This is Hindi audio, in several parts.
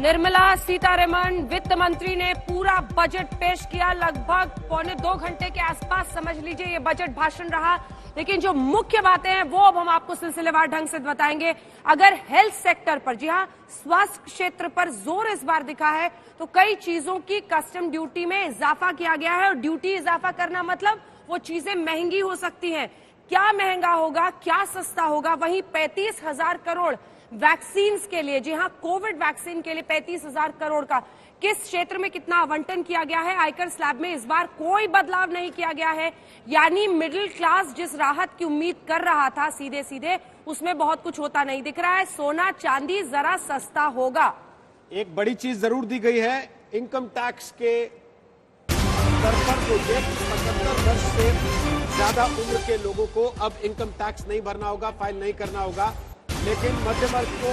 निर्मला सीतारमण वित्त मंत्री ने पूरा बजट पेश किया। लगभग 1.25 घंटे के आसपास समझ लीजिए ये बजट भाषण रहा। लेकिन जो मुख्य बातें हैं वो अब हम आपको सिलसिलेवार ढंग से बताएंगे। अगर हेल्थ सेक्टर पर, जी हां, स्वास्थ्य क्षेत्र पर जोर इस बार दिखा है तो कई चीजों की कस्टम ड्यूटी में इजाफा किया गया है। और ड्यूटी इजाफा करना मतलब वो चीजें महंगी हो सकती हैं। क्या महंगा होगा, क्या सस्ता होगा? वहीं 35,000 करोड़ वैक्सीन के लिए, जी हां, कोविड वैक्सीन के लिए 35,000 करोड़ का किस क्षेत्र में कितना आवंटन किया गया है? आयकर स्लैब में इस बार कोई बदलाव नहीं किया गया है। यानी मिडिल क्लास जिस राहत की उम्मीद कर रहा था सीधे सीधे, उसमें बहुत कुछ होता नहीं दिख रहा है। सोना चांदी जरा सस्ता होगा। एक बड़ी चीज जरूर दी गई है, इनकम टैक्स के स्तर पर जो 75 वर्ष से ज्यादा उम्र के लोगों को अब इनकम टैक्स नहीं भरना होगा, फाइल नहीं करना होगा। लेकिन मध्य वर्ग को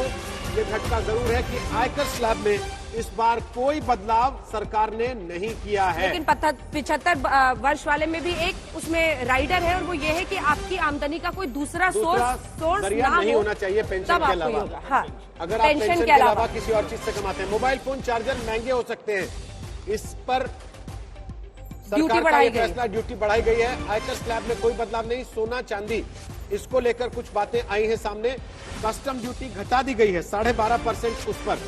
यह झटका जरूर है कि आयकर स्लैब में इस बार कोई बदलाव सरकार ने नहीं किया है। लेकिन 75 वर्ष वाले में भी एक उसमें राइडर है, और वो ये है कि आपकी आमदनी का कोई दूसरा सोर्स नहीं होना चाहिए पेंशन के अलावा। हाँ, अगर आप पेंशन के अलावा किसी और चीज से कमाते हैं। मोबाइल फोन चार्जर महंगे हो सकते हैं, इस पर सरकार का ये फैसला, ड्यूटी बढ़ाई गई है। आयकर स्लैब में कोई बदलाव नहीं। सोना चांदी, इसको लेकर कुछ बातें आई हैं सामने। कस्टम ड्यूटी घटा दी गई है 12.5% उस पर।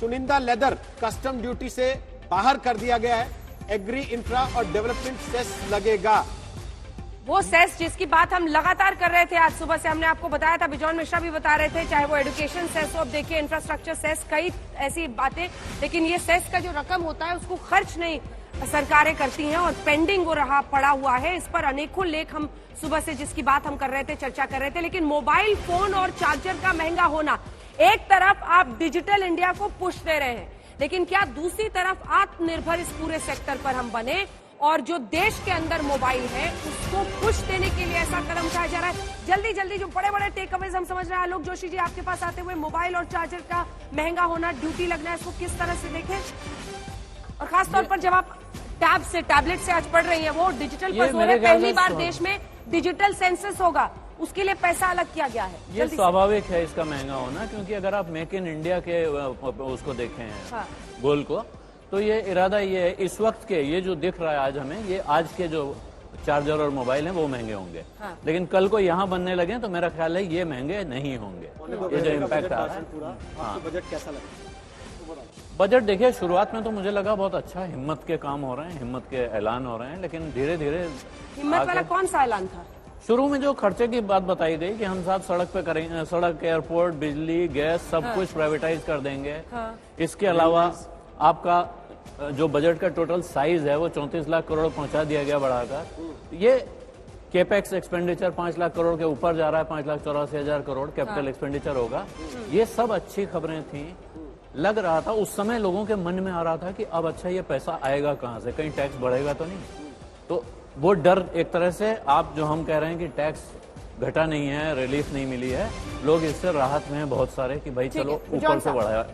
चुनिंदा लेदर कस्टम ड्यूटी से बाहर कर दिया गया है। एग्री, इंफ्रा और डेवलपमेंट सेस लगेगा। वो सेस जिसकी बात हम लगातार कर रहे थे, आज सुबह से हमने आपको बताया था, बिजॉन मिश्रा भी बता रहे थे, चाहे वो एजुकेशन सेस हो, अब देखिए इंफ्रास्ट्रक्चर सेस, कई ऐसी बातें। लेकिन ये सेस का जो रकम होता है उसको खर्च नहीं सरकारें करती हैं और पेंडिंग वो रहा पड़ा हुआ है। इस पर अनेकों लेख हम सुबह से जिसकी बात हम कर रहे थे, चर्चा कर रहे थे। लेकिन मोबाइल फोन और चार्जर का महंगा होना, एक तरफ आप डिजिटल इंडिया को पुश दे रहे हैं, लेकिन क्या दूसरी तरफ आत्मनिर्भर इस पूरे सेक्टर पर हम बने और जो देश के अंदर मोबाइल है उसको पुश देने के लिए ऐसा कदम उठाया जा रहा है। जल्दी जल्दी जो बड़े बड़े टेक अवेज हम समझ रहे हैं, आलोक जोशी जी आपके पास आते हुए, मोबाइल और चार्जर का महंगा होना, ड्यूटी लगना, इसको किस तरह से देखें? और खासतौर पर जब आप टैबलेट से आज पढ़ रही है, वो डिजिटल पर जोर है। पहली बार देश में डिजिटल सेंसस होगा, उसके लिए पैसा अलग किया गया है। ये स्वाभाविक है इसका महंगा होना, क्योंकि अगर आप मेक इन इंडिया के उसको देखें हैं, हाँ, गोल को, तो ये इरादा ये है इस वक्त के, ये जो दिख रहा है आज हमें, ये आज के जो चार्जर और मोबाइल हैं वो महंगे होंगे। हाँ। लेकिन कल को यहाँ बनने लगे तो मेरा ख्याल है ये महंगे नहीं होंगे। ये जो इम्पैक्ट आ रहा है। हाँ, बजट कैसा लगा? बजट देखिए, शुरुआत में तो मुझे लगा बहुत अच्छा, हिम्मत के काम हो रहे हैं, हिम्मत के ऐलान हो रहे हैं। लेकिन धीरे धीरे हिम्मत वाला कौन सा ऐलान था? शुरू में जो खर्चे की बात बताई गई कि हम साहब सड़क पे करेंगे, सड़क, एयरपोर्ट, बिजली, गैस, सब कुछ प्राइवेटाइज कर देंगे। इसके अलावा आपका जो बजट का टोटल साइज है वो 34 लाख करोड़ पहुंचा दिया गया बढ़ाकर। ये केपेक्स एक्सपेंडिचर 5 लाख करोड़ के ऊपर जा रहा है, 5,84,000 करोड़ कैपिटल एक्सपेंडिचर होगा। ये सब अच्छी खबरें थी। लग रहा था उस समय लोगों के मन में आ रहा था कि अब अच्छा ये पैसा आएगा कहां से, कहीं टैक्स बढ़ेगा तो नहीं। तो वो डर, एक तरह से आप जो हम कह रहे हैं कि टैक्स घटा नहीं है, रिलीफ नहीं मिली है, लोग इससे राहत में हैं बहुत सारे कि भाई चलो ऊपर से बढ़ाया